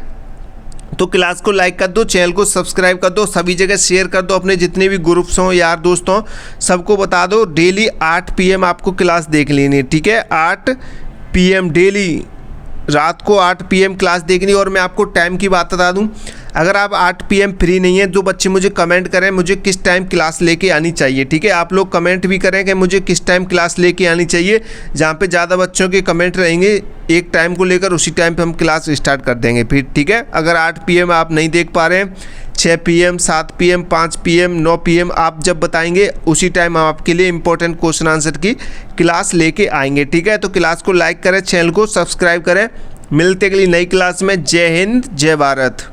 तो क्लास को लाइक कर दो, चैनल को सब्सक्राइब कर दो, सभी जगह शेयर कर दो, अपने जितने भी ग्रुप्स हों, यार दोस्त हों, सबको बता दो। डेली 8 PM आपको क्लास देख लेनी है, ठीक है। 8 PM डेली, रात को 8 PM क्लास देखनी। और मैं आपको टाइम की बात बता दूं, अगर आप 8 PM फ्री नहीं है, जो बच्चे मुझे कमेंट करें मुझे किस टाइम क्लास लेके आनी चाहिए, ठीक है। आप लोग कमेंट भी करें कि मुझे किस टाइम क्लास लेके आनी चाहिए। जहाँ पे ज़्यादा बच्चों के कमेंट रहेंगे एक टाइम को लेकर, उसी टाइम पे हम क्लास स्टार्ट कर देंगे फिर, ठीक है। अगर 8 PM आप नहीं देख पा रहे हैं, 6 PM, 7 PM, 5 PM, 9 PM आप जब बताएंगे उसी टाइम हम आपके लिए इंपॉर्टेंट क्वेश्चन आंसर की क्लास लेके आएंगे, ठीक है। तो क्लास को लाइक करें, चैनल को सब्सक्राइब करें। मिलते अगली नई क्लास में। जय हिंद, जय भारत।